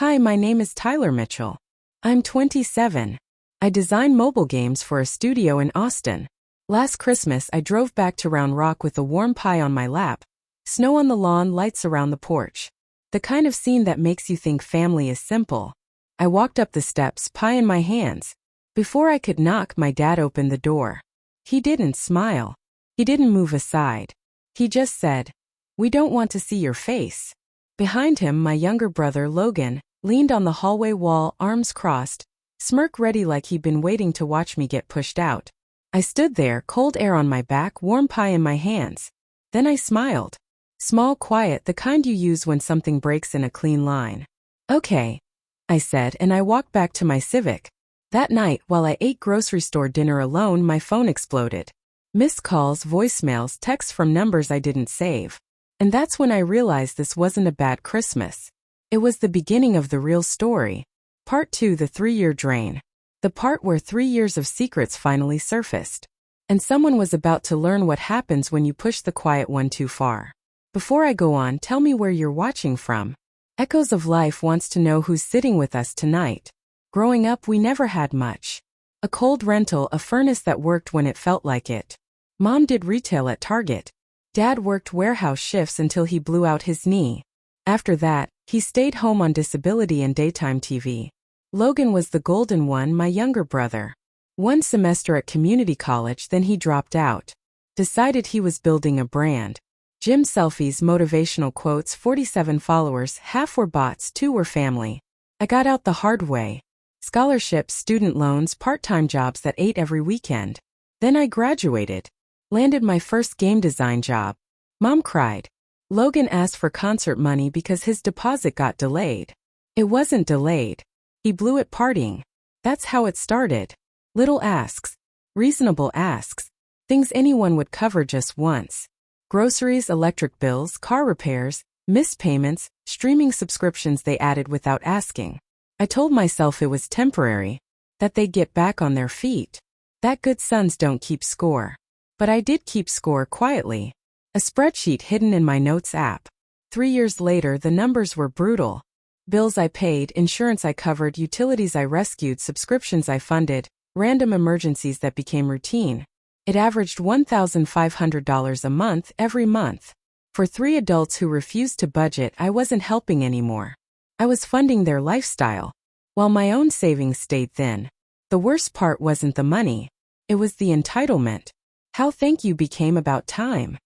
Hi, my name is Tyler Mitchell. I'm 27. I design mobile games for a studio in Austin. Last Christmas, I drove back to Round Rock with a warm pie on my lap, snow on the lawn, lights around the porch. The kind of scene that makes you think family is simple. I walked up the steps, pie in my hands. Before I could knock, my dad opened the door. He didn't smile. He didn't move aside. He just said, "We don't want to see your face." Behind him, my younger brother, Logan, leaned on the hallway wall, arms crossed, smirk ready like he'd been waiting to watch me get pushed out. I stood there, cold air on my back, warm pie in my hands. Then I smiled. Small, quiet, the kind you use when something breaks in a clean line. "Okay," I said, and I walked back to my Civic. That night, while I ate grocery store dinner alone, my phone exploded. Missed calls, voicemails, texts from numbers I didn't save. And that's when I realized this wasn't a bad Christmas. It was the beginning of the real story. Part 2, the 3-year drain. The part where 3 years of secrets finally surfaced. And someone was about to learn what happens when you push the quiet one too far. Before I go on, tell me where you're watching from. Echoes of Life wants to know who's sitting with us tonight. Growing up, we never had much. A cold rental, a furnace that worked when it felt like it. Mom did retail at Target. Dad worked warehouse shifts until he blew out his knee. After that, he stayed home on disability and daytime TV. Logan was the golden one, my younger brother. One semester at community college, then he dropped out. Decided he was building a brand. Gym selfies, motivational quotes, 47 followers, half were bots, 2 were family. I got out the hard way. Scholarships, student loans, part-time jobs that ate every weekend. Then I graduated. Landed my first game design job. Mom cried. Logan asked for concert money because his deposit got delayed. It wasn't delayed. He blew it partying. That's how it started. Little asks. Reasonable asks. Things anyone would cover just once. Groceries, electric bills, car repairs, missed payments, streaming subscriptions they added without asking. I told myself it was temporary, that they'd get back on their feet. That good sons don't keep score. But I did keep score quietly. A spreadsheet hidden in my notes app. 3 years later, the numbers were brutal. Bills I paid, insurance I covered, utilities I rescued, subscriptions I funded, random emergencies that became routine. It averaged $1,500 a month every month. For 3 adults who refused to budget, I wasn't helping anymore. I was funding their lifestyle, while my own savings stayed thin. The worst part wasn't the money. It was the entitlement. How thank you became about time.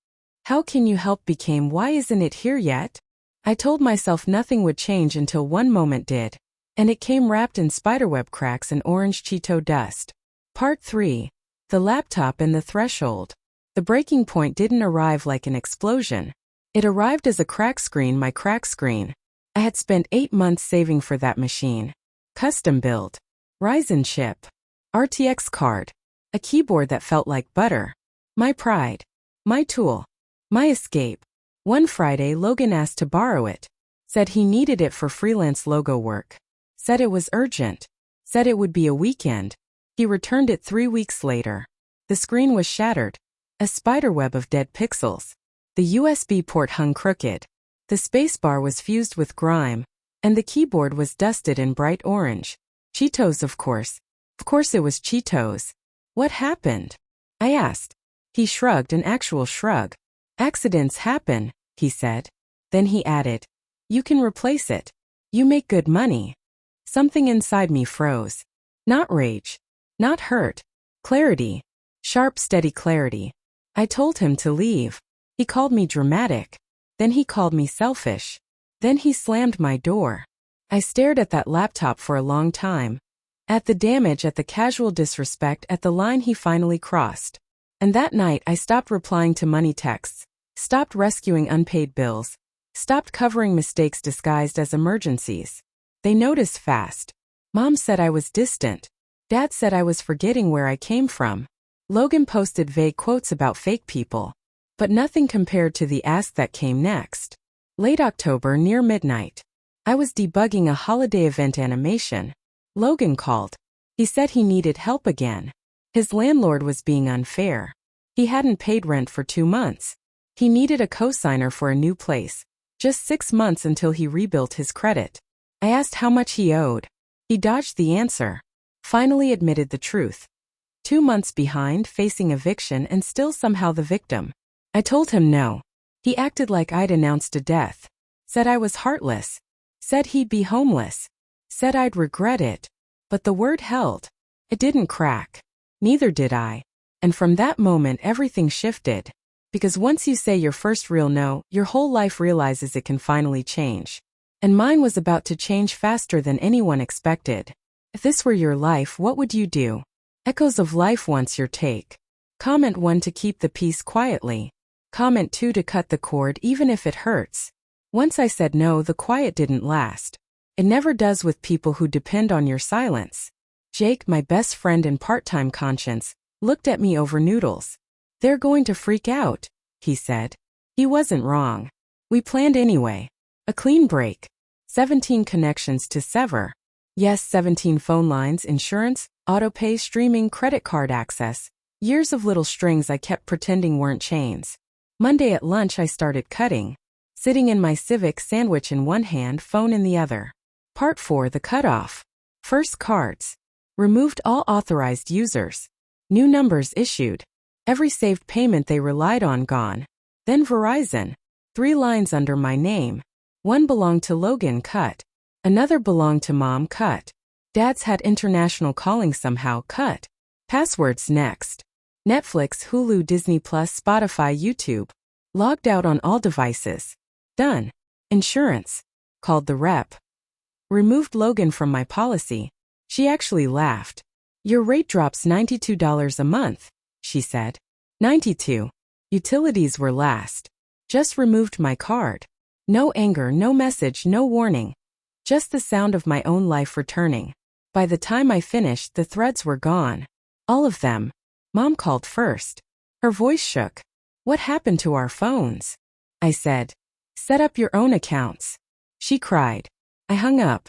How can you help became why isn't it here yet? I told myself nothing would change until one moment did. And it came wrapped in spiderweb cracks and orange Cheeto dust. Part 3. The laptop and the threshold. The breaking point didn't arrive like an explosion. It arrived as a crack screen, my crack screen. I had spent 8 months saving for that machine. Custom build. Ryzen chip. RTX card. A keyboard that felt like butter. My pride. My tool. My escape. One Friday, Logan asked to borrow it. Said he needed it for freelance logo work. Said it was urgent. Said it would be a weekend. He returned it 3 weeks later. The screen was shattered. A spiderweb of dead pixels. The USB port hung crooked. The spacebar was fused with grime, and the keyboard was dusted in bright orange. Cheetos, of course. Of course it was Cheetos. What happened? I asked. He shrugged, an actual shrug. Accidents happen, he said. Then he added, you can replace it. You make good money. Something inside me froze. Not rage. Not hurt. Clarity. Sharp, steady clarity. I told him to leave. He called me dramatic. Then he called me selfish. Then he slammed my door. I stared at that laptop for a long time. At the damage, at the casual disrespect, at the line he finally crossed. And that night I stopped replying to money texts, stopped rescuing unpaid bills, stopped covering mistakes disguised as emergencies. They noticed fast. Mom said I was distant. Dad said I was forgetting where I came from. Logan posted vague quotes about fake people. But nothing compared to the ask that came next. Late October, near midnight. I was debugging a holiday event animation. Logan called. He said he needed help again. His landlord was being unfair. He hadn't paid rent for 2 months. He needed a cosigner for a new place. Just 6 months until he rebuilt his credit. I asked how much he owed. He dodged the answer. Finally admitted the truth. 2 months behind, facing eviction and still somehow the victim. I told him no. He acted like I'd announced a death. Said I was heartless. Said he'd be homeless. Said I'd regret it. But the word held. It didn't crack. Neither did I. And from that moment everything shifted. Because once you say your first real no, your whole life realizes it can finally change. And mine was about to change faster than anyone expected. If this were your life, what would you do? Echoes of life wants your take. Comment 1 to keep the peace quietly. Comment 2 to cut the cord even if it hurts. Once I said no, the quiet didn't last. It never does with people who depend on your silence. Jake, my best friend and part-time conscience, looked at me over noodles. They're going to freak out, he said. He wasn't wrong. We planned anyway. A clean break. 17 connections to sever. Yes, 17 phone lines, insurance, autopay, streaming, credit card access. Years of little strings I kept pretending weren't chains. Monday at lunch I started cutting. Sitting in my Civic, sandwich in one hand, phone in the other. Part 4, the cutoff. First, cards. Removed all authorized users. New numbers issued. Every saved payment they relied on gone. Then Verizon. 3 lines under my name. One belonged to Logan, cut. Another belonged to Mom, cut. Dad's had international calling somehow, cut. Passwords next. Netflix, Hulu, Disney+, Spotify, YouTube. Logged out on all devices. Done. Insurance. Called the rep. Removed Logan from my policy. She actually laughed. Your rate drops $92 a month, she said. 92. Utilities were last. Just removed my card. No anger, no message, no warning. Just the sound of my own life returning. By the time I finished, the threads were gone. All of them. Mom called first. Her voice shook. What happened to our phones? I said. Set up your own accounts. She cried. I hung up.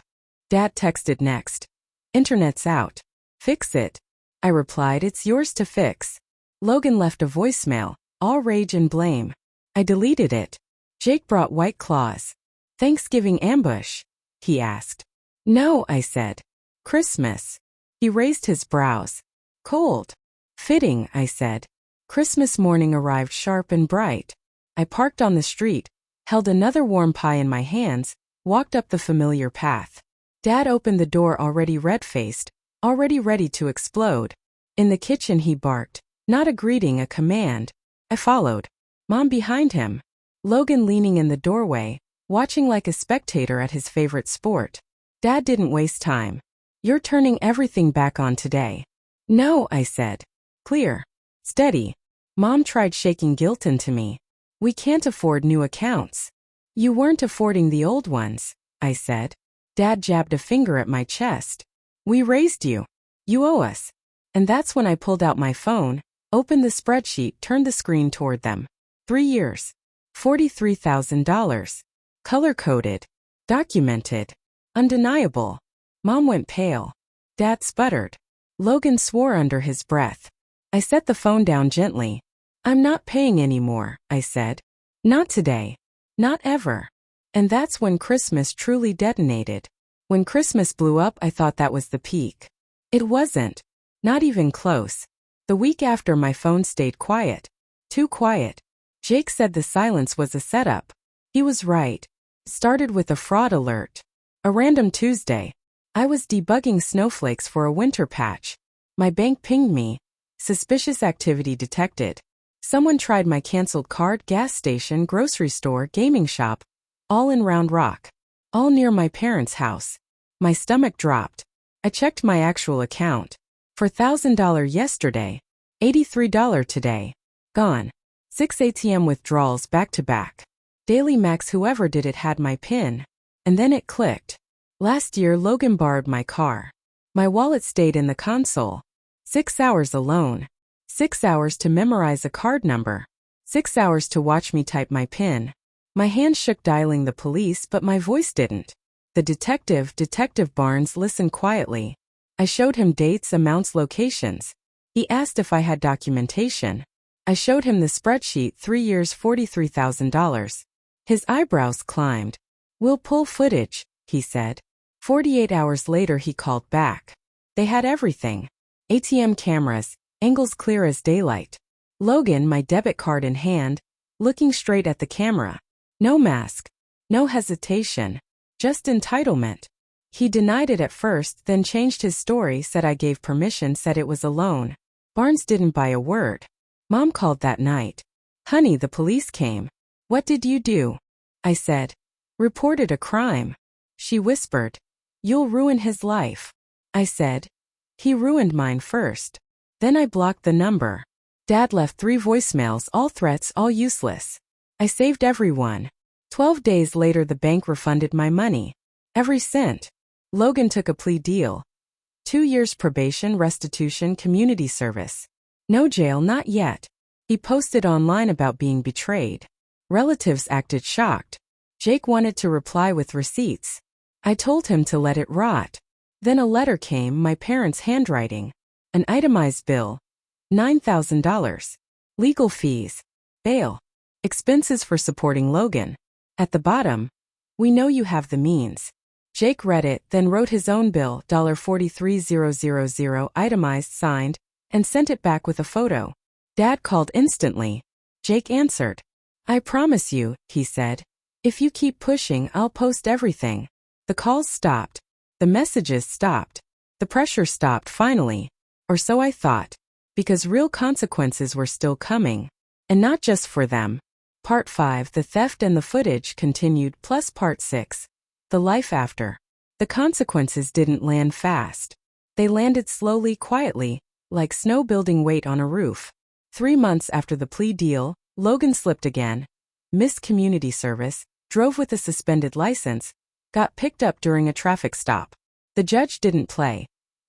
Dad texted next. Internet's out. Fix it. I replied, it's yours to fix. Logan left a voicemail, all rage and blame. I deleted it. Jake brought White Claws. Thanksgiving ambush? He asked. No, I said. Christmas. He raised his brows. Cold. Fitting, I said. Christmas morning arrived sharp and bright. I parked on the street, held another warm pie in my hands, walked up the familiar path. Dad opened the door already red-faced, already ready to explode. In the kitchen he barked, not a greeting, a command. I followed. Mom behind him. Logan leaning in the doorway, watching like a spectator at his favorite sport. Dad didn't waste time. You're turning everything back on today. No, I said. Clear. Steady. Mom tried shaking guilt into me. We can't afford new accounts. You weren't affording the old ones, I said. Dad jabbed a finger at my chest. We raised you. You owe us. And that's when I pulled out my phone, opened the spreadsheet, turned the screen toward them. 3 years. $43,000. Color-coded. Documented. Undeniable. Mom went pale. Dad sputtered. Logan swore under his breath. I set the phone down gently. I'm not paying anymore, I said. Not today. Not ever. And that's when Christmas truly detonated. When Christmas blew up, I thought that was the peak. It wasn't. Not even close. The week after, my phone stayed quiet. Too quiet. Jake said the silence was a setup. He was right. It started with a fraud alert. A random Tuesday. I was debugging snowflakes for a winter patch. My bank pinged me. Suspicious activity detected. Someone tried my canceled card, gas station, grocery store, gaming shop. All in Round Rock. All near my parents' house. My stomach dropped. I checked my actual account. For $1,000 yesterday. $83 today. Gone. 6 ATM withdrawals back to back. Daily Max, whoever did it had my PIN. And then it clicked. Last year Logan borrowed my car. My wallet stayed in the console. 6 hours alone. 6 hours to memorize a card number. 6 hours to watch me type my PIN. My hand shook dialing the police, but my voice didn't. The detective, Detective Barnes, listened quietly. I showed him dates, amounts, locations. He asked if I had documentation. I showed him the spreadsheet, 3 years, $43,000. His eyebrows climbed. We'll pull footage, he said. 48 hours later he called back. They had everything. ATM cameras, angles clear as daylight. Logan, my debit card in hand, looking straight at the camera. No mask. No hesitation. Just entitlement. He denied it at first, then changed his story, said I gave permission, said it was a loan. Barnes didn't buy a word. Mom called that night. Honey, the police came. What did you do? I said. Reported a crime. She whispered. You'll ruin his life. I said. He ruined mine first. Then I blocked the number. Dad left 3 voicemails, all threats, all useless. I saved everyone. 12 days later the bank refunded my money. Every cent. Logan took a plea deal. 2 years probation, restitution, community service. No jail, not yet. He posted online about being betrayed. Relatives acted shocked. Jake wanted to reply with receipts. I told him to let it rot. Then a letter came, my parents' handwriting. An itemized bill. $9,000. Legal fees. Bail. Expenses for supporting Logan. At the bottom, we know you have the means. Jake read it, then wrote his own bill, $43,000, itemized, signed, and sent it back with a photo. Dad called instantly. Jake answered. I promise you, he said. If you keep pushing, I'll post everything. The calls stopped. The messages stopped. The pressure stopped finally. Or so I thought. Because real consequences were still coming. And not just for them. Part 5, the theft and the footage continued, plus Part 6, the life after. The consequences didn't land fast. They landed slowly, quietly, like snow building weight on a roof. 3 months after the plea deal, Logan slipped again, missed community service, drove with a suspended license, got picked up during a traffic stop. The judge didn't play.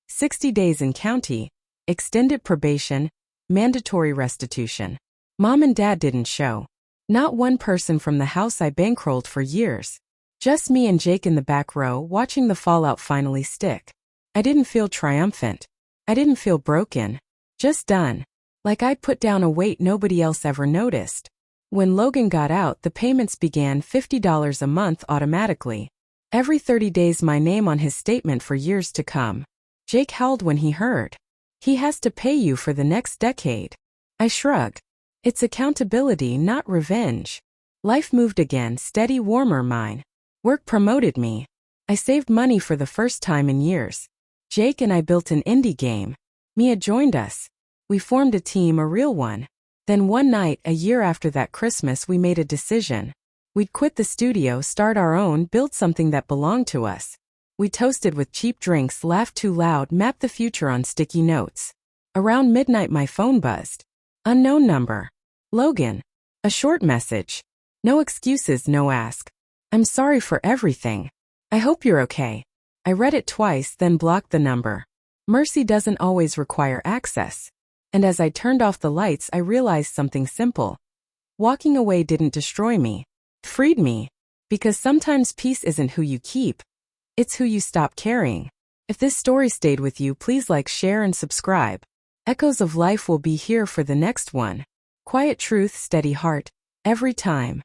60 days in county, extended probation, mandatory restitution. Mom and Dad didn't show. Not one person from the house I bankrolled for years. Just me and Jake in the back row watching the fallout finally stick. I didn't feel triumphant. I didn't feel broken. Just done. Like I'd put down a weight nobody else ever noticed. When Logan got out, the payments began, $50 a month automatically. Every 30 days my name on his statement for years to come. Jake howled when he heard. He has to pay you for the next decade. I shrugged. It's accountability, not revenge. Life moved again, steady, warmer mine. Work promoted me. I saved money for the first time in years. Jake and I built an indie game. Mia joined us. We formed a team, a real one. Then one night, a year after that Christmas, we made a decision. We'd quit the studio, start our own, build something that belonged to us. We toasted with cheap drinks, laughed too loud, mapped the future on sticky notes. Around midnight my phone buzzed. Unknown number. Logan. A short message. No excuses, no ask. I'm sorry for everything. I hope you're okay. I read it twice, then blocked the number. Mercy doesn't always require access. And as I turned off the lights, I realized something simple. Walking away didn't destroy me. It freed me. Because sometimes peace isn't who you keep. It's who you stop carrying. If this story stayed with you, please like, share, and subscribe. Echoes of Life will be here for the next one. Quiet truth, steady heart. Every time.